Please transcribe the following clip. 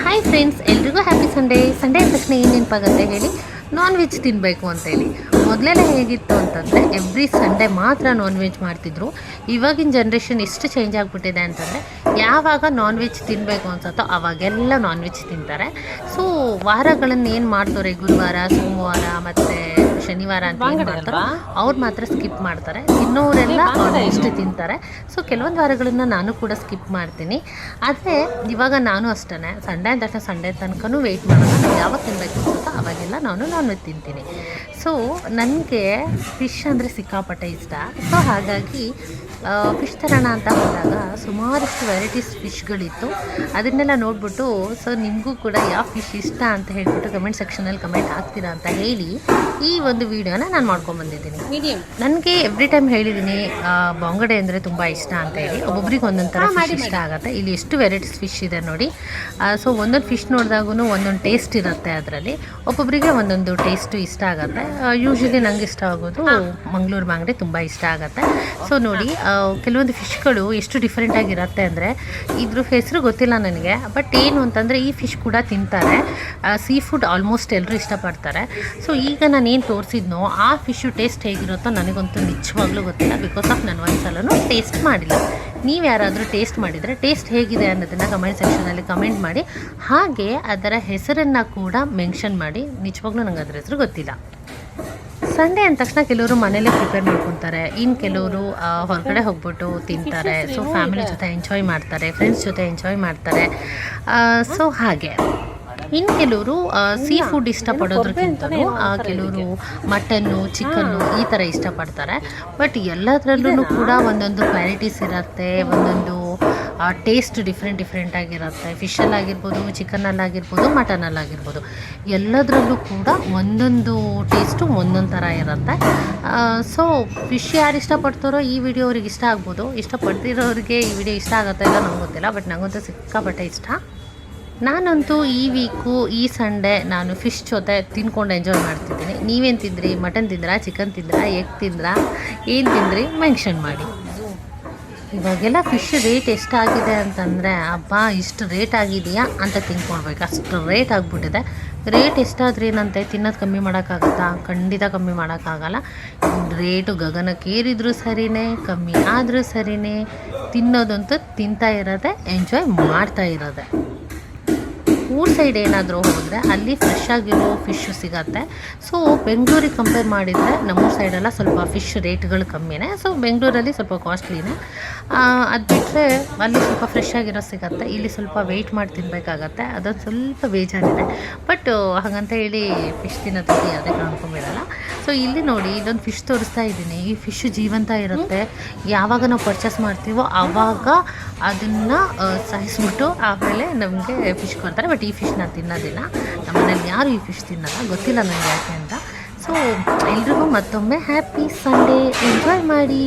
Hi friends, ಎಲ್ರಿಗೂ happy Sunday. Sunday ಅಂದ ತಕ್ಷಣ ಏನು ನೆನಪಾಗುತ್ತೆ ಹೇಳಿ? ನಾನ್ ವೆಜ್ ತಿನ್ನಬೇಕು ಅಂತೇಳಿ. ಮೊದಲೆಲ್ಲ ಹೇಗಿತ್ತು ಅಂತಂದರೆ ಎವ್ರಿ ಸಂಡೇ ಮಾತ್ರ ನಾನ್ ವೆಜ್ ಮಾಡ್ತಿದ್ರು. ಇವಾಗಿನ ಜನ್ರೇಷನ್ ಎಷ್ಟು ಚೇಂಜ್ ಆಗಿಬಿಟ್ಟಿದೆ ಅಂತಂದರೆ ಯಾವಾಗ ನಾನ್ ವೆಜ್ ತಿನ್ನಬೇಕು ಅನ್ಸುತ್ತೋ ಅವಾಗೆಲ್ಲ ನಾನ್ ವೆಜ್ ತಿಂತಾರೆ. ಸೊ ವಾರಗಳನ್ನು ಏನು ಮಾಡ್ತಾರೆ, ಗುರುವಾರ, ಸೋಮವಾರ ಮತ್ತು ಶನಿವಾರ ಅಂತ ಏನು ಮಾಡ್ತಾರೋ ಅವ್ರು ಮಾತ್ರ ಸ್ಕಿಪ್ ಮಾಡ್ತಾರೆ. ತಿನ್ನೋರೆಲ್ಲ ಇಷ್ಟು ತಿಂತಾರೆ. ಸೊ ಕೆಲವೊಂದು ವಾರಗಳನ್ನು ನಾನು ಕೂಡ ಸ್ಕಿಪ್ ಮಾಡ್ತೀನಿ. ಆದರೆ ಇವಾಗ ನಾನು ಅಷ್ಟೇ ಸಂಡೇ ಅಂದ ತಕ್ಷಣ ಸಂಡೇ ತನಕನೂ ವೆಯ್ಟ್ ಮಾಡೋಣ. ನಾನು ಯಾವಾಗ ತಿನ್ನಬೇಕು ಅನ್ಸುತ್ತೋ ಅವಾಗೆಲ್ಲ ನಾನು ನಾನ್ ವೆಜ್ ತಿಂತೀನಿ. ಸೊ ನನಗೆ ಫಿಶ್ ಅಂದರೆ ಸಿಕ್ಕಾಪಟ್ಟೆ ಇಷ್ಟ. ಸೊ ಹಾಗಾಗಿ ಫಿಶ್ ತರೋಣ ಅಂತ ಹೋದಾಗ ಸುಮಾರಷ್ಟು ವೆರೈಟೀಸ್ ಫಿಶ್ಗಳಿತ್ತು. ಅದನ್ನೆಲ್ಲ ನೋಡಿಬಿಟ್ಟು ಸೊ ನಿಮಗೂ ಕೂಡ ಯಾವ ಫಿಶ್ ಇಷ್ಟ ಅಂತ ಹೇಳ್ಬಿಟ್ಟು ಕಮೆಂಟ್ ಸೆಕ್ಷನಲ್ಲಿ ಕಮೆಂಟ್ ಹಾಕ್ತೀರಾ ಅಂತ ಹೇಳಿ ಈ ಒಂದು ವಿಡಿಯೋನ ನಾನು ಮಾಡ್ಕೊಂಡ್ಬಂದಿದ್ದೀನಿ. ನನಗೆ ಎವ್ರಿ ಟೈಮ್ ಹೇಳಿದ್ದೀನಿ ಬಾಂಗಡೆ ಅಂದರೆ ತುಂಬ ಇಷ್ಟ ಅಂತ ಹೇಳಿ. ಒಬ್ಬೊಬ್ರಿಗೆ ಒಂದೊಂದು ಥರ ಫಿಶ್ ಇಷ್ಟ ಆಗುತ್ತೆ. ಇಲ್ಲಿ ಎಷ್ಟು ವೆರೈಟೀಸ್ ಫಿಶ್ ಇದೆ ನೋಡಿ. ಸೊ ಒಂದೊಂದು ಫಿಶ್ ನೋಡಿದಾಗೂ ಒಂದೊಂದು ಟೇಸ್ಟ್ ಇರುತ್ತೆ ಅದರಲ್ಲಿ. ಒಬ್ಬೊಬ್ಬರಿಗೆ ಒಂದೊಂದು ಟೇಸ್ಟು ಇಷ್ಟ ಆಗುತ್ತೆ. ಯೂಶ್ವಲಿ ನಂಗೆ ಇಷ್ಟ ಆಗೋದು ಮಂಗಳೂರು ಬಾಂಗಡೆ ತುಂಬ ಇಷ್ಟ ಆಗುತ್ತೆ. ಸೊ ನೋಡಿ ಕೆಲವೊಂದು ಫಿಶ್ಗಳು ಎಷ್ಟು ಡಿಫ್ರೆಂಟಾಗಿರುತ್ತೆ ಅಂದರೆ ಇದ್ರ ಹೆಸರು ಗೊತ್ತಿಲ್ಲ ನನಗೆ. ಬಟ್ ಏನು ಅಂತಂದರೆ ಈ ಫಿಶ್ ಕೂಡ ತಿಂತಾರೆ. ಸೀ ಫುಡ್ ಆಲ್ಮೋಸ್ಟ್ ಎಲ್ಲರೂ ಇಷ್ಟಪಡ್ತಾರೆ. ಸೊ ಈಗ ನಾನು ಏನು ತೋರಿಸಿದ್ನೋ ಆ ಫಿಶ್ಶು ಟೇಸ್ಟ್ ಹೇಗಿರುತ್ತೋ ನನಗಂತೂ ನಿಜವಾಗ್ಲೂ ಗೊತ್ತಿಲ್ಲ. ಬಿಕಾಸ್ ಆಫ್ ನಾನು ಒಂದು ಸಲನೂ ಟೇಸ್ಟ್ ಮಾಡಿಲ್ಲ. ನೀವು ಯಾರಾದರೂ ಟೇಸ್ಟ್ ಮಾಡಿದರೆ ಟೇಸ್ಟ್ ಹೇಗಿದೆ ಅನ್ನೋದನ್ನು ಕಮೆಂಟ್ ಸೆಕ್ಷನಲ್ಲಿ ಕಮೆಂಟ್ ಮಾಡಿ. ಹಾಗೆ ಅದರ ಹೆಸರನ್ನು ಕೂಡ ಮೆನ್ಷನ್ ಮಾಡಿ. ನಿಜವಾಗ್ಲೂ ನಂಗೆ ಅದರ ಹೆಸರು ಗೊತ್ತಿಲ್ಲ. ಸಂಡೇ ಅಂದ ತಕ್ಷಣ ಕೆಲವರು ಮನೇಲೇ ಪ್ರಿಪೇರ್ ಮಾಡ್ಕೊತಾರೆ. ಇನ್ನು ಕೆಲವರು ಹೊರಗಡೆ ಹೋಗ್ಬಿಟ್ಟು ತಿಂತಾರೆ. ಸೊ ಫ್ಯಾಮಿಲಿ ಜೊತೆ ಎಂಜಾಯ್ ಮಾಡ್ತಾರೆ, ಫ್ರೆಂಡ್ಸ್ ಜೊತೆ ಎಂಜಾಯ್ ಮಾಡ್ತಾರೆ. ಸೊ ಹಾಗೆ ಇನ್ನು ಕೆಲವರು ಸೀ ಫುಡ್ ಇಷ್ಟಪಡೋದ್ರಕ್ಕಿಂತಲೂ ಕೆಲವರು ಮಟನ್ನು, ಚಿಕನ್ನು ಈ ಥರ ಇಷ್ಟಪಡ್ತಾರೆ. ಬಟ್ ಎಲ್ಲದರಲ್ಲೂ ಕೂಡ ಒಂದೊಂದು ವೆರೈಟೀಸ್ ಇರುತ್ತೆ. ಒಂದೊಂದು ಟೇಸ್ಟ್ ಡಿಫ್ರೆಂಟಾಗಿರುತ್ತೆ. ಫಿಶಲ್ಲಾಗಿರ್ಬೋದು, ಚಿಕನ್ನಲ್ಲಾಗಿರ್ಬೋದು, ಮಟನಲ್ಲಾಗಿರ್ಬೋದು, ಎಲ್ಲದರಲ್ಲೂ ಕೂಡ ಒಂದೊಂದು ಟೇಸ್ಟು ಒಂದೊಂದು ಥರ ಇರುತ್ತೆ. ಸೊ ಫಿಶ್ ಯಾರು ಇಷ್ಟಪಡ್ತಾರೋ ಈ ವಿಡಿಯೋ ಅವ್ರಿಗೆ ಇಷ್ಟ ಆಗ್ಬೋದು. ಇಷ್ಟಪಡ್ತಿರೋರಿಗೆ ಈ ವಿಡಿಯೋ ಇಷ್ಟ ಆಗುತ್ತೆ ಇಲ್ಲ ನಂಗೆ ಗೊತ್ತಿಲ್ಲ. ಬಟ್ ನನಗಂತೂ ಸಿಕ್ಕಾಪಟ್ಟೆ ಇಷ್ಟ. ನಾನಂತೂ ಈ ವೀಕು ಈ ಸಂಡೇ ನಾನು ಫಿಶ್ ಜೊತೆ ತಿನ್ಕೊಂಡು ಎಂಜಾಯ್ ಮಾಡ್ತಿದ್ದೀನಿ. ನೀವೇನು ತಿಂದ್ರಿ? ಮಟನ್ ತಿಂದ್ರಾ, ಚಿಕನ್ ತಿಂದ್ರಾ, ಎಗ್ ತಿಂದ್ರಾ, ಏನು ತಿಂದ್ರಿ ಮೆನ್ಷನ್ ಮಾಡಿ. ಇವಾಗೆಲ್ಲ ಫಿಶ್ ರೇಟ್ ಎಷ್ಟಾಗಿದೆ ಅಂತಂದರೆ ಅಬ್ಬಾ ಇಷ್ಟು ರೇಟ್ ಆಗಿದೆಯಾ ಅಂತ ತಿನ್ಕೊಳ್ಬೇಕು. ಅಷ್ಟು ರೇಟ್ ಆಗಿಬಿಟ್ಟಿದೆ. ರೇಟ್ ಎಷ್ಟಾದ್ರೂ ಏನಂತೆ ತಿನ್ನೋದು ಕಮ್ಮಿ ಮಾಡೋಕ್ಕಾಗುತ್ತಾ? ಖಂಡಿತ ಕಮ್ಮಿ ಮಾಡೋಕ್ಕಾಗಲ್ಲ. ರೇಟು ಗಗನಕ್ಕೇರಿದ್ರೂ ಸರಿಯೇ, ಕಮ್ಮಿ ಆದರೂ ಸರಿಯೇ, ತಿನ್ನೋದಂತೂ ತಿಂತಾ ಇರೋದೆ, ಎಂಜಾಯ್ ಮಾಡ್ತಾ ಇರೋದೆ. ಊರ ಸೈಡ್ ಏನಾದರೂ ಹೋದರೆ ಅಲ್ಲಿ ಫ್ರೆಶ್ ಆಗಿರೋ ಫಿಶ್ಶು ಸಿಗತ್ತೆ. ಸೊ ಬೆಂಗಳೂರಿಗೆ ಕಂಪೇರ್ ಮಾಡಿದರೆ ನಮ್ಮೂರ ಸೈಡೆಲ್ಲ ಸ್ವಲ್ಪ ಫಿಶ್ ರೇಟ್ಗಳು ಕಮ್ಮಿನೇ. ಸೊ ಬೆಂಗಳೂರಲ್ಲಿ ಸ್ವಲ್ಪ ಕಾಸ್ಟ್ಲಿನೇ. ಅದು ಬಿಟ್ಟರೆ ಅಲ್ಲಿ ಸ್ವಲ್ಪ ಫ್ರೆಶ್ ಆಗಿರೋ ಸಿಗತ್ತೆ. ಇಲ್ಲಿ ಸ್ವಲ್ಪ ವೆಯ್ಟ್ ಮಾಡಿ ತಿನ್ನಬೇಕಾಗತ್ತೆ. ಅದೊಂದು ಸ್ವಲ್ಪ ಬೇಜಾರಿದೆ. ಬಟ್ ಹಾಗಂತ ಹೇಳಿ ಫಿಶ್ ತಿನ್ನೋದಕ್ಕೆ ಯಾವುದೇ ಕಾರಣಕ್ಕೂ ಬಿಡಲ್ಲ. ಸೊ ಇಲ್ಲಿ ನೋಡಿ, ಇಲ್ಲೊಂದು ಫಿಶ್ ತೋರಿಸ್ತಾ ಇದ್ದೀನಿ. ಈ ಫಿಶ್ ಜೀವಂತ ಇರುತ್ತೆ. ಯಾವಾಗ ನಾವು ಪರ್ಚೇಸ್ ಮಾಡ್ತೀವೋ ಆವಾಗ ಅದನ್ನು ಸಾಯಿಸ್ಬಿಟ್ಟು ಆಮೇಲೆ ನಮಗೆ ಫಿಶ್ ಕೊಡ್ತಾರೆ. ಬಟ್ ಈ ಫಿಶ್ ನಾನು ತಿನ್ನೋದಿಲ್ಲ. ನಮ್ಮನೇಲಿ ಯಾರು ಈ ಫಿಶ್ ತಿನ್ನೋಲ್ಲ, ಗೊತ್ತಿಲ್ಲ ನನಗೆ ಯಾಕೆ ಅಂತ. ಸೊ ಎಲ್ರಿಗೂ ಮತ್ತೊಮ್ಮೆ ಹ್ಯಾಪಿ ಸಂಡೇ. ಎಂಜಾಯ್ ಮಾಡಿ.